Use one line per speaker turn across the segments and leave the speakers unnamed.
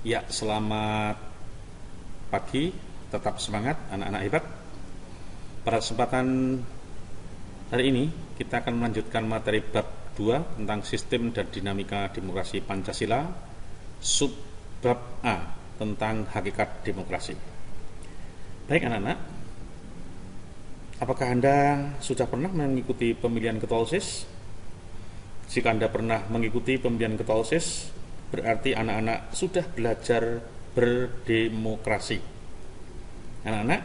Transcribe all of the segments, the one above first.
Ya, selamat pagi, tetap semangat anak-anak hebat. Pada kesempatan hari ini kita akan melanjutkan materi bab 2 tentang sistem dan dinamika demokrasi Pancasila, sub bab A tentang hakikat demokrasi. Baik anak-anak, apakah Anda sudah pernah mengikuti pemilihan ketua OSIS? Jika Anda pernah mengikuti pemilihan ketua OSIS, berarti anak-anak sudah belajar berdemokrasi. Anak-anak,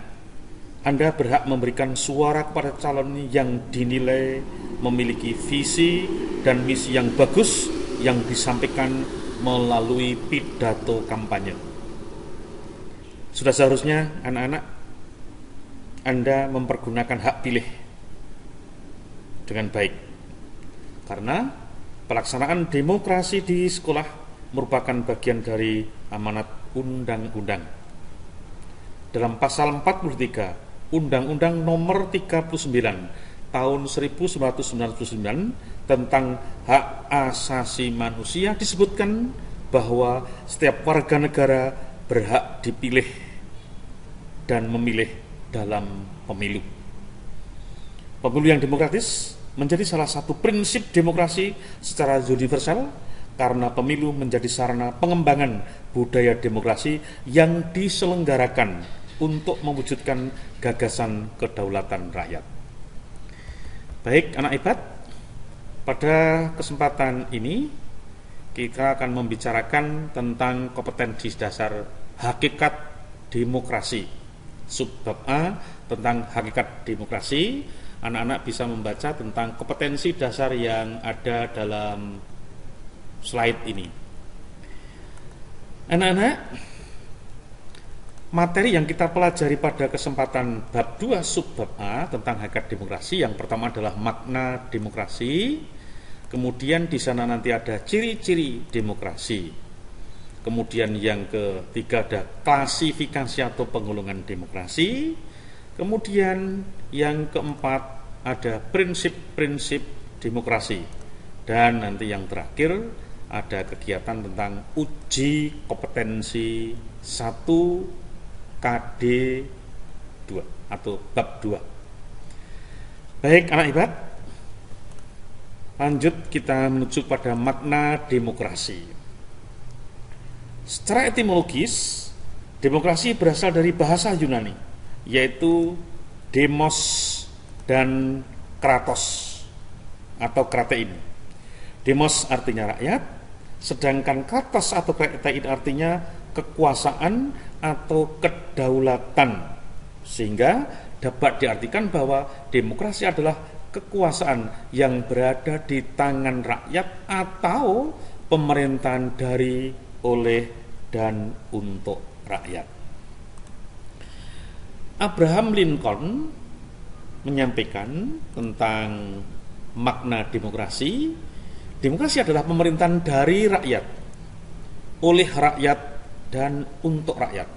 Anda berhak memberikan suara kepada calon yang dinilai memiliki visi dan misi yang bagus yang disampaikan melalui pidato kampanye. Sudah seharusnya anak-anak Anda mempergunakan hak pilih dengan baik, karena pelaksanaan demokrasi di sekolah merupakan bagian dari amanat undang-undang. Dalam pasal 43 Undang-Undang Nomor 39 Tahun 1999 tentang hak asasi manusia disebutkan bahwa setiap warga negara berhak dipilih dan memilih dalam pemilu. Pemilu yang demokratis menjadi salah satu prinsip demokrasi secara universal, karena pemilu menjadi sarana pengembangan budaya demokrasi yang diselenggarakan untuk mewujudkan gagasan kedaulatan rakyat. Baik anak hebat, pada kesempatan ini kita akan membicarakan tentang kompetensi dasar hakikat demokrasi, subbab A tentang hakikat demokrasi. Anak-anak bisa membaca tentang kompetensi dasar yang ada dalam slide ini. Anak-anak, materi yang kita pelajari pada kesempatan bab 2 subbab A tentang hakikat demokrasi, yang pertama adalah makna demokrasi, kemudian di sana nanti ada ciri-ciri demokrasi, kemudian yang ketiga ada klasifikasi atau penggolongan demokrasi, kemudian yang keempat ada prinsip-prinsip demokrasi, dan nanti yang terakhir ada kegiatan tentang uji kompetensi 1 KD 2 atau bab 2. Baik anak hebat, lanjut kita menuju pada makna demokrasi. Secara etimologis, demokrasi berasal dari bahasa Yunani, yaitu demos dan kratos atau kratein. Demos artinya rakyat, sedangkan kratos atau kratein artinya kekuasaan atau kedaulatan, sehingga dapat diartikan bahwa demokrasi adalah kekuasaan yang berada di tangan rakyat atau pemerintahan dari, oleh, dan untuk rakyat. Abraham Lincoln menyampaikan tentang makna demokrasi. Demokrasi adalah pemerintahan dari rakyat, oleh rakyat, dan untuk rakyat.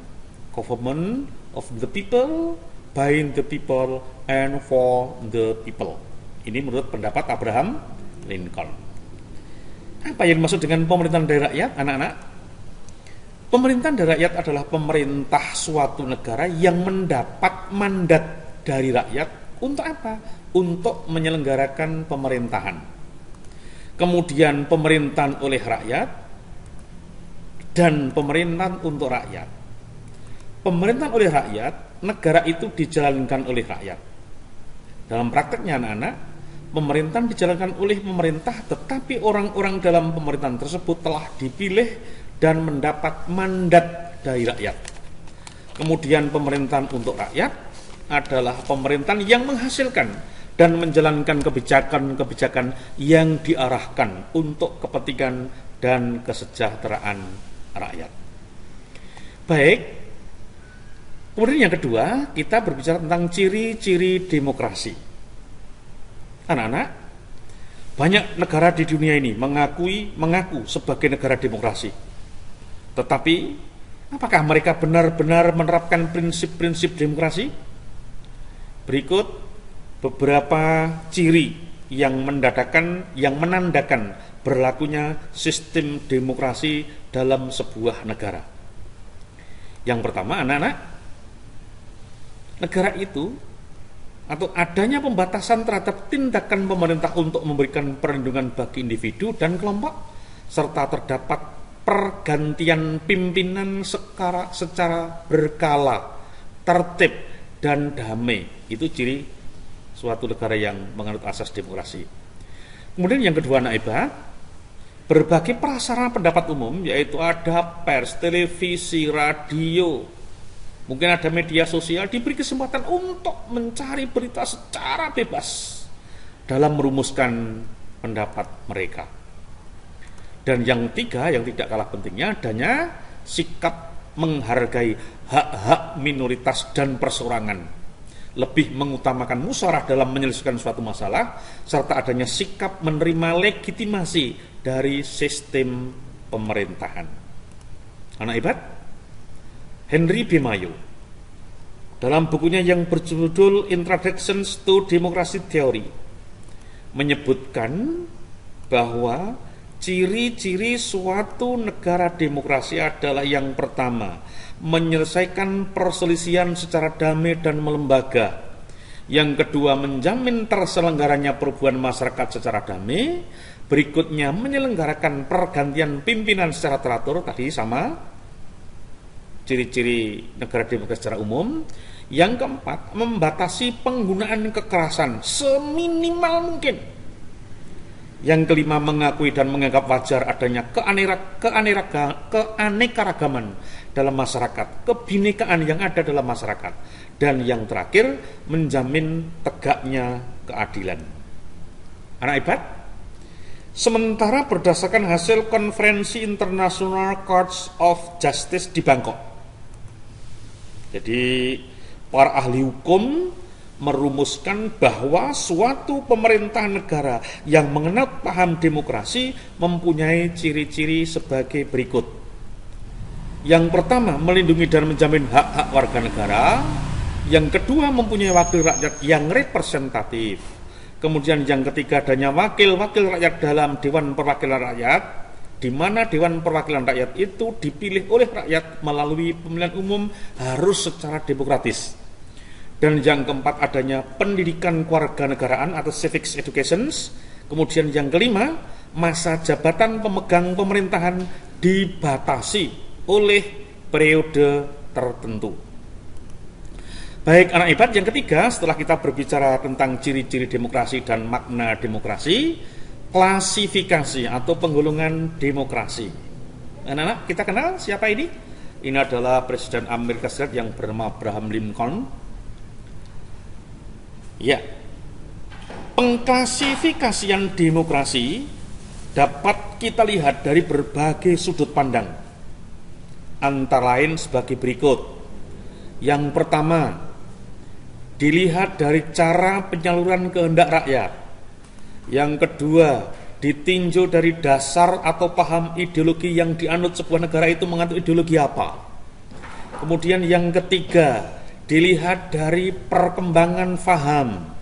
Government of the people, by the people, and for the people. Ini menurut pendapat Abraham Lincoln. Apa yang dimaksud dengan pemerintahan dari rakyat, anak-anak? Pemerintahan dari rakyat adalah pemerintah suatu negara yang mendapat mandat dari rakyat untuk apa? Untuk menyelenggarakan pemerintahan. Kemudian pemerintahan oleh rakyat dan pemerintahan untuk rakyat. Pemerintahan oleh rakyat, negara itu dijalankan oleh rakyat. Dalam prakteknya anak-anak, pemerintahan dijalankan oleh pemerintah, tetapi orang-orang dalam pemerintahan tersebut telah dipilih dan mendapat mandat dari rakyat. Kemudian pemerintahan untuk rakyat adalah pemerintahan yang menghasilkan dan menjalankan kebijakan-kebijakan yang diarahkan untuk kepentingan dan kesejahteraan rakyat. Baik, kemudian yang kedua, kita berbicara tentang ciri-ciri demokrasi. Anak-anak, banyak negara di dunia ini mengaku sebagai negara demokrasi. Tetapi, apakah mereka benar-benar menerapkan prinsip-prinsip demokrasi? Berikut beberapa ciri yang menandakan berlakunya sistem demokrasi dalam sebuah negara. Yang pertama, anak-anak, negara itu atau adanya pembatasan terhadap tindakan pemerintah untuk memberikan perlindungan bagi individu dan kelompok, serta terdapat pergantian pimpinan secara berkala, tertib, dan damai. Itu ciri suatu negara yang menganut asas demokrasi. Kemudian yang kedua, anak ibadah, berbagai prasarana pendapat umum, yaitu ada pers, televisi, radio, mungkin ada media sosial, diberi kesempatan untuk mencari berita secara bebas dalam merumuskan pendapat mereka. Dan yang ketiga, yang tidak kalah pentingnya, adanya sikap menghargai hak-hak minoritas dan perseorangan, lebih mengutamakan musyawarah dalam menyelesaikan suatu masalah, serta adanya sikap menerima legitimasi dari sistem pemerintahan. Anak ibad, Henry B. Mayo dalam bukunya yang berjudul Introduction to Democracy Theory menyebutkan bahwa ciri-ciri suatu negara demokrasi adalah yang pertama, menyelesaikan perselisihan secara damai dan melembaga. Yang kedua, menjamin terselenggaranya perubahan masyarakat secara damai. Berikutnya, menyelenggarakan pergantian pimpinan secara teratur, tadi sama ciri-ciri negara demokrasi secara umum. Yang keempat, membatasi penggunaan kekerasan seminimal mungkin. Yang kelima, mengakui dan menganggap wajar adanya keanekaragaman dalam masyarakat, kebinekaan yang ada dalam masyarakat. Dan yang terakhir, menjamin tegaknya keadilan. Anak ibad, sementara berdasarkan hasil konferensi International Courts of Justice di Bangkok, jadi para ahli hukum merumuskan bahwa suatu pemerintah negara yang mengenal paham demokrasi mempunyai ciri-ciri sebagai berikut. Yang pertama, melindungi dan menjamin hak-hak warga negara. Yang kedua, mempunyai wakil rakyat yang representatif. Kemudian yang ketiga, adanya wakil-wakil rakyat dalam Dewan Perwakilan Rakyat, di mana Dewan Perwakilan Rakyat itu dipilih oleh rakyat melalui pemilihan umum harus secara demokratis. Dan yang keempat, adanya pendidikan kewarganegaraan atau civics education. Kemudian yang kelima, masa jabatan pemegang pemerintahan dibatasi oleh periode tertentu. Baik anak ibad, yang ketiga, setelah kita berbicara tentang ciri-ciri demokrasi dan makna demokrasi, klasifikasi atau penggolongan demokrasi. Anak-anak, kita kenal siapa ini? Ini adalah Presiden Amerika Serikat yang bernama Abraham Lincoln. Ya, pengklasifikasian demokrasi dapat kita lihat dari berbagai sudut pandang, antara lain sebagai berikut. Yang pertama, dilihat dari cara penyaluran kehendak rakyat. Yang kedua, ditinjau dari dasar atau paham ideologi yang dianut sebuah negara itu menganut ideologi apa. Kemudian yang ketiga, dilihat dari perkembangan faham.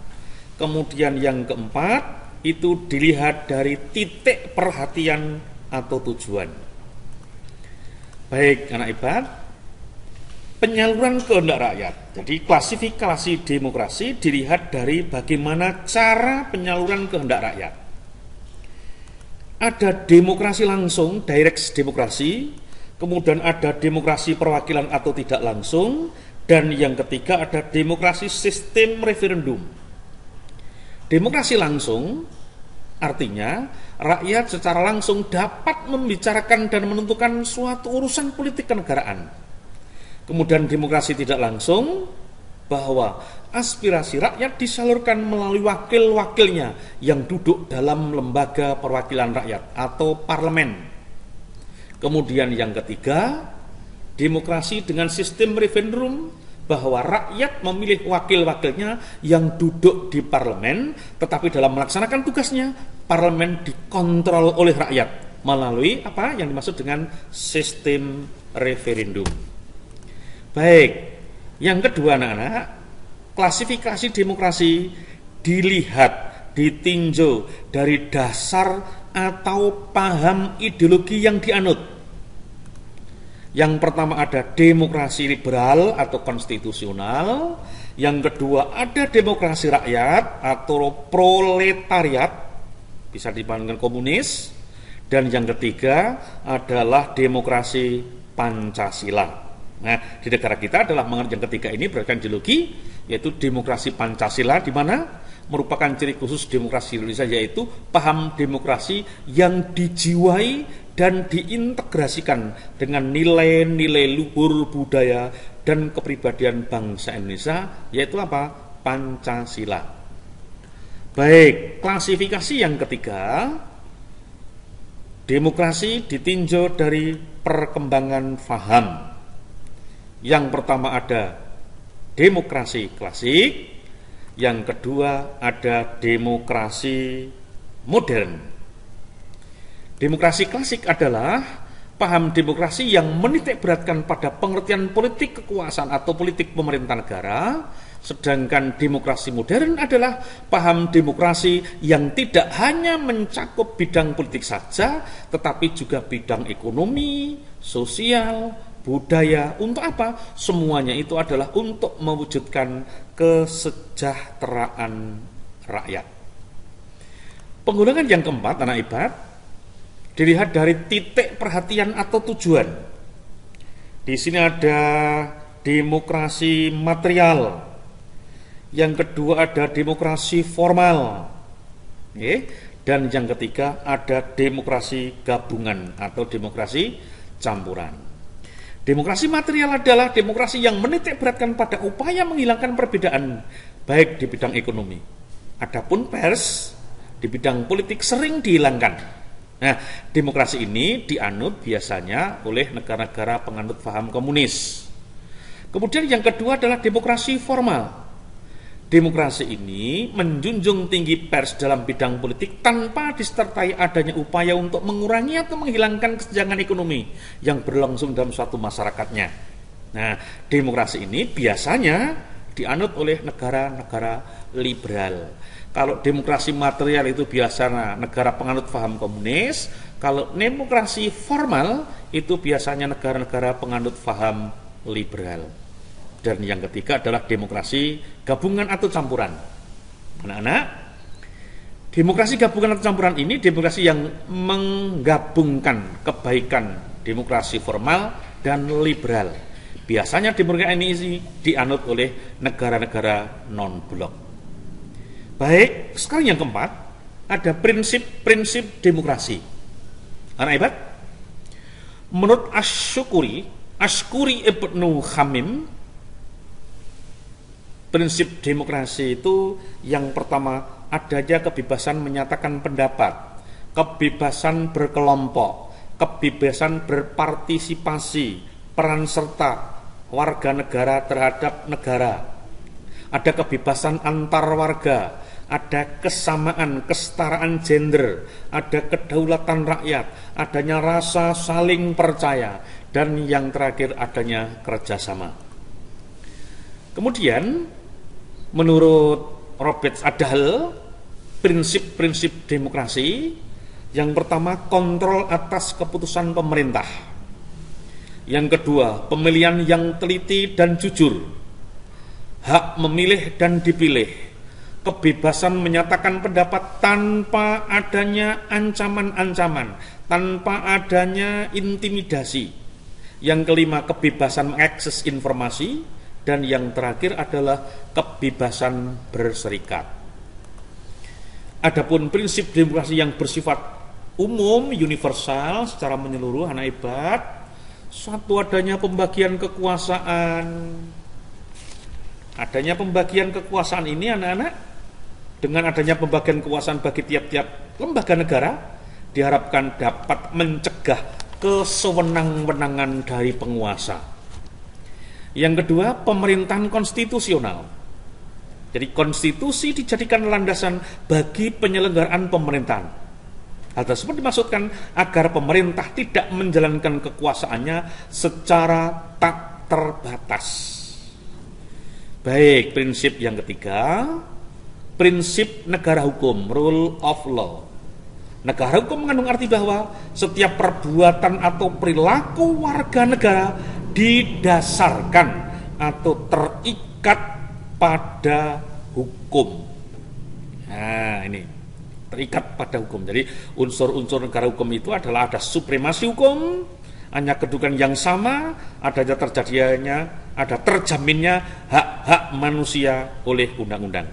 Kemudian yang keempat, itu dilihat dari titik perhatian atau tujuan. Baik anak ibad, penyaluran kehendak rakyat. Jadi klasifikasi demokrasi dilihat dari bagaimana cara penyaluran kehendak rakyat. Ada demokrasi langsung, direct demokrasi, kemudian ada demokrasi perwakilan atau tidak langsung, dan yang ketiga ada demokrasi sistem referendum. Demokrasi langsung artinya rakyat secara langsung dapat membicarakan dan menentukan suatu urusan politik kenegaraan. Kemudian demokrasi tidak langsung, bahwa aspirasi rakyat disalurkan melalui wakil-wakilnya yang duduk dalam lembaga perwakilan rakyat atau parlemen. Kemudian yang ketiga, demokrasi dengan sistem referendum, bahwa rakyat memilih wakil-wakilnya yang duduk di parlemen, tetapi dalam melaksanakan tugasnya, parlemen dikontrol oleh rakyat melalui apa yang dimaksud dengan sistem referendum. Baik, yang kedua anak-anak, klasifikasi demokrasi dilihat, ditinjau dari dasar atau paham ideologi yang dianut. Yang pertama ada demokrasi liberal atau konstitusional, yang kedua ada demokrasi rakyat atau proletariat, bisa dibandingkan komunis, dan yang ketiga adalah demokrasi Pancasila. Nah, di negara kita adalah mengenai yang ketiga ini berdasarkan ideologi, yaitu demokrasi Pancasila, di mana merupakan ciri khusus demokrasi Indonesia, yaitu paham demokrasi yang dijiwai dan diintegrasikan dengan nilai-nilai luhur budaya dan kepribadian bangsa Indonesia, yaitu apa? Pancasila. Baik, klasifikasi yang ketiga, demokrasi ditinjau dari perkembangan faham. Yang pertama ada demokrasi klasik, yang kedua ada demokrasi modern. Demokrasi klasik adalah paham demokrasi yang menitik beratkan pada pengertian politik kekuasaan atau politik pemerintah negara, sedangkan demokrasi modern adalah paham demokrasi yang tidak hanya mencakup bidang politik saja, tetapi juga bidang ekonomi, sosial, budaya. Untuk apa? Semuanya itu adalah untuk mewujudkan kesejahteraan rakyat. Penggunaan yang keempat, anak ibarat, dilihat dari titik perhatian atau tujuan. Di sini ada demokrasi material. Yang kedua ada demokrasi formal. Dan yang ketiga ada demokrasi gabungan atau demokrasi campuran. Demokrasi material adalah demokrasi yang menitik beratkan pada upaya menghilangkan perbedaan, baik di bidang ekonomi. Adapun pers di bidang politik sering dihilangkan. Nah, demokrasi ini dianut biasanya oleh negara-negara penganut paham komunis. Kemudian yang kedua adalah demokrasi formal. Demokrasi ini menjunjung tinggi pers dalam bidang politik tanpa disertai adanya upaya untuk mengurangi atau menghilangkan kesenjangan ekonomi yang berlangsung dalam suatu masyarakatnya. Nah, demokrasi ini biasanya dianut oleh negara-negara liberal. Kalau demokrasi material itu biasanya negara penganut paham komunis, kalau demokrasi formal itu biasanya negara-negara penganut paham liberal. Dan yang ketiga adalah demokrasi gabungan atau campuran. Anak-anak, demokrasi gabungan atau campuran ini demokrasi yang menggabungkan kebaikan demokrasi formal dan liberal. Biasanya demokrasi ini dianut oleh negara-negara non-blok. Baik, sekarang yang keempat, ada prinsip-prinsip demokrasi. Anak ibarat, menurut Asy'ukuri Ibnu Hamim, prinsip demokrasi itu yang pertama adanya kebebasan menyatakan pendapat, kebebasan berkelompok, kebebasan berpartisipasi, peran serta warga negara terhadap negara. Ada kebebasan antar warga, ada kesamaan, kesetaraan gender, ada kedaulatan rakyat, adanya rasa saling percaya, dan yang terakhir adanya kerjasama. Kemudian menurut Robert Addahl, prinsip-prinsip demokrasi yang pertama kontrol atas keputusan pemerintah, yang kedua pemilihan yang teliti dan jujur, hak memilih dan dipilih, kebebasan menyatakan pendapat tanpa adanya ancaman-ancaman, tanpa adanya intimidasi, yang kelima kebebasan mengakses informasi, dan yang terakhir adalah kebebasan berserikat. Adapun prinsip demokrasi yang bersifat umum, universal, secara menyeluruh, anak ibarat, satu adanya pembagian kekuasaan. Adanya pembagian kekuasaan ini anak-anak, dengan adanya pembagian kekuasaan bagi tiap-tiap lembaga negara, diharapkan dapat mencegah kesewenang-wenangan dari penguasa. Yang kedua, pemerintahan konstitusional. Jadi konstitusi dijadikan landasan bagi penyelenggaraan pemerintahan. Hal tersebut dimaksudkan agar pemerintah tidak menjalankan kekuasaannya secara tak terbatas. Baik, prinsip yang ketiga, prinsip negara hukum, rule of law. Negara hukum mengandung arti bahwa setiap perbuatan atau perilaku warga negara didasarkan atau terikat pada hukum. Nah, ini terikat pada hukum. Jadi unsur-unsur negara hukum itu adalah ada supremasi hukum, hanya kedudukan yang sama, adanya terjadinya, ada terjaminnya hak-hak manusia oleh undang-undang.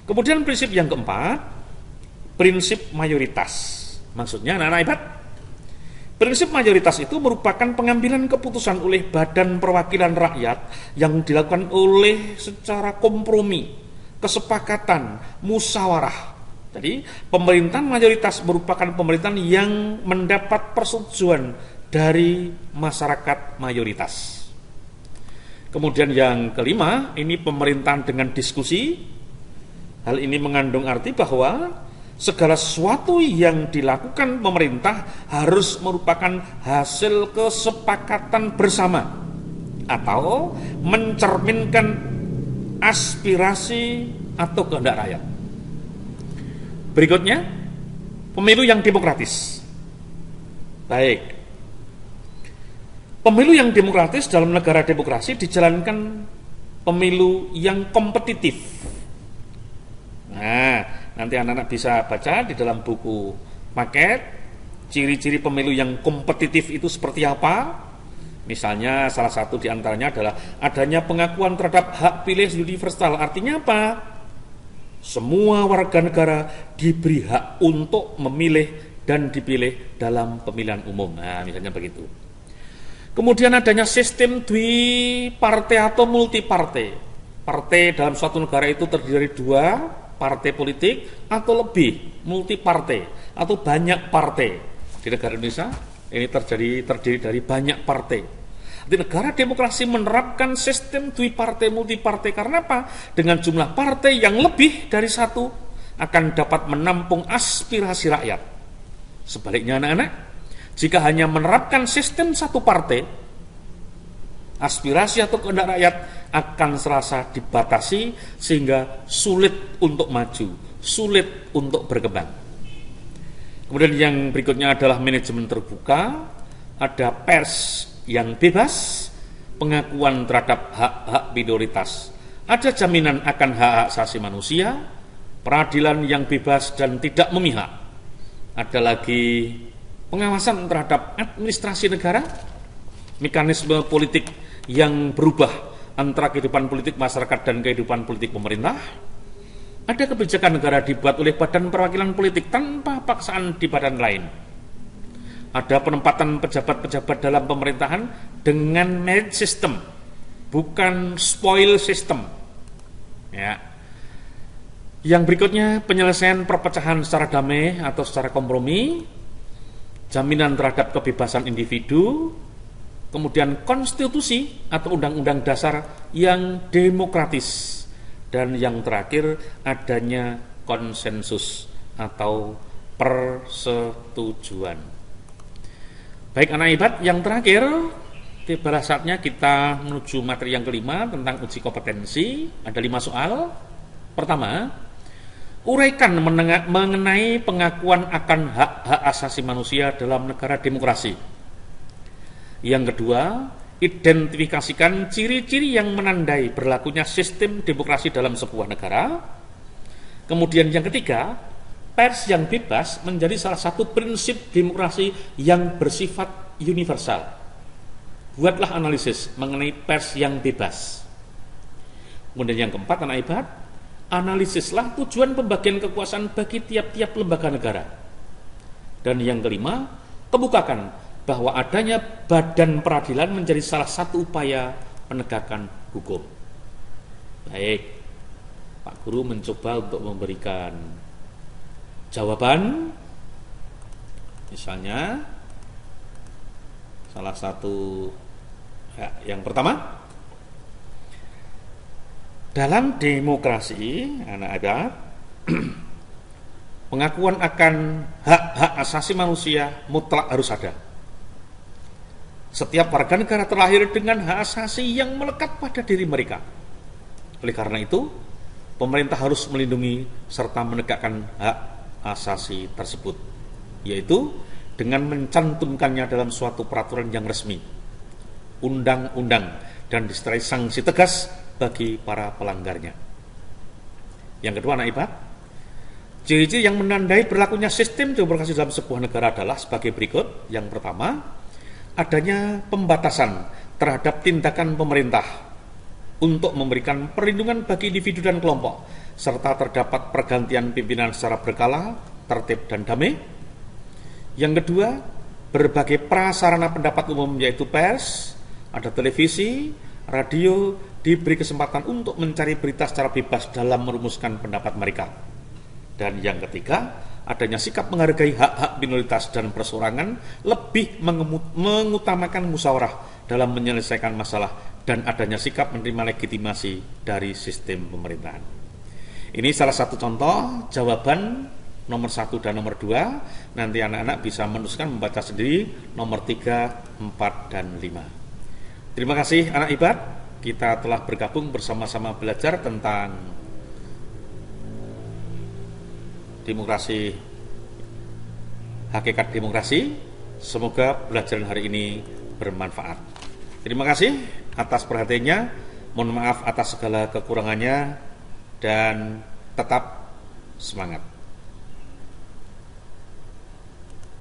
Kemudian prinsip yang keempat, prinsip mayoritas. Maksudnya anak-anak hebat, prinsip mayoritas itu merupakan pengambilan keputusan oleh badan perwakilan rakyat yang dilakukan oleh secara kompromi, kesepakatan, musyawarah. Jadi pemerintahan mayoritas merupakan pemerintahan yang mendapat persetujuan dari masyarakat mayoritas. Kemudian yang kelima, ini pemerintahan dengan diskusi. Hal ini mengandung arti bahwa segala sesuatu yang dilakukan pemerintah harus merupakan hasil kesepakatan bersama atau mencerminkan aspirasi atau kehendak rakyat. Berikutnya, pemilu yang demokratis. Baik. Pemilu yang demokratis dalam negara demokrasi dijalankan pemilu yang kompetitif. Nah, nanti anak-anak bisa baca di dalam buku paket, ciri-ciri pemilu yang kompetitif itu seperti apa. Misalnya salah satu diantaranya adalah adanya pengakuan terhadap hak pilih universal. Artinya apa? Semua warga negara diberi hak untuk memilih dan dipilih dalam pemilihan umum. Nah, misalnya begitu. Kemudian adanya sistem dwi-partai atau multi-partai. Partai dalam suatu negara itu terdiri dari 2 partai politik atau lebih, multi-partai atau banyak partai. Di negara Indonesia ini terdiri dari banyak partai. Di negara demokrasi menerapkan sistem dwi-partai, multi-partai. Karena apa? Dengan jumlah partai yang lebih dari 1 akan dapat menampung aspirasi rakyat. Sebaliknya anak-anak, jika hanya menerapkan sistem 1 partai, aspirasi atau kehendak rakyat akan serasa dibatasi sehingga sulit untuk maju, sulit untuk berkembang. Kemudian yang berikutnya adalah manajemen terbuka, ada pers yang bebas, pengakuan terhadap hak-hak minoritas, ada jaminan akan hak asasi manusia, peradilan yang bebas dan tidak memihak, ada lagi pengawasan terhadap administrasi negara, mekanisme politik yang berubah antara kehidupan politik masyarakat dan kehidupan politik pemerintah. Ada kebijakan negara dibuat oleh badan perwakilan politik tanpa paksaan di badan lain. Ada penempatan pejabat-pejabat dalam pemerintahan dengan merit system, bukan spoil system. Ya. Yang berikutnya penyelesaian perpecahan secara damai atau secara kompromi, jaminan terhadap kebebasan individu, kemudian konstitusi atau undang-undang dasar yang demokratis, dan yang terakhir adanya konsensus atau persetujuan. Baik anak hebat, yang terakhir tiba saatnya kita menuju materi yang kelima tentang uji kompetensi. Ada 5 soal. Pertama, uraikan mengenai pengakuan akan hak-hak asasi manusia dalam negara demokrasi. Yang kedua, identifikasikan ciri-ciri yang menandai berlakunya sistem demokrasi dalam sebuah negara. Kemudian yang ketiga, pers yang bebas menjadi salah satu prinsip demokrasi yang bersifat universal. Buatlah analisis mengenai pers yang bebas. Kemudian yang keempat, anak hebat, analisislah tujuan pembagian kekuasaan bagi tiap-tiap lembaga negara. Dan yang kelima, kemukakan bahwa adanya badan peradilan menjadi salah satu upaya penegakan hukum. Baik, Pak Guru mencoba untuk memberikan jawaban. Misalnya salah satu yang pertama, dalam demokrasi anak-anak pengakuan akan hak-hak asasi manusia mutlak harus ada. Setiap warga negara terlahir dengan hak asasi yang melekat pada diri mereka. Oleh karena itu, pemerintah harus melindungi serta menegakkan hak asasi tersebut, yaitu dengan mencantumkannya dalam suatu peraturan yang resmi, undang-undang, dan disertai sanksi tegas bagi para pelanggarnya. Yang kedua, anak ibadah, ciri-ciri yang menandai berlakunya sistem demokrasi dalam sebuah negara adalah sebagai berikut. Yang pertama, adanya pembatasan terhadap tindakan pemerintah untuk memberikan perlindungan bagi individu dan kelompok, serta terdapat pergantian pimpinan secara berkala, tertib, dan damai. Yang kedua, berbagai prasarana pendapat umum yaitu pers, ada televisi, radio, diberi kesempatan untuk mencari berita secara bebas dalam merumuskan pendapat mereka. Dan yang ketiga, adanya sikap menghargai hak-hak minoritas dan perseorangan, lebih mengutamakan musyawarah dalam menyelesaikan masalah, dan adanya sikap menerima legitimasi dari sistem pemerintahan. Ini salah satu contoh jawaban nomor 1 dan nomor 2. Nanti anak-anak bisa menuliskan, membaca sendiri nomor 3, 4, dan 5. Terima kasih anak ibadah, kita telah bergabung bersama-sama belajar tentang demokrasi, hakikat demokrasi. Semoga pelajaran hari ini bermanfaat. Terima kasih atas perhatiannya, mohon maaf atas segala kekurangannya, dan tetap semangat.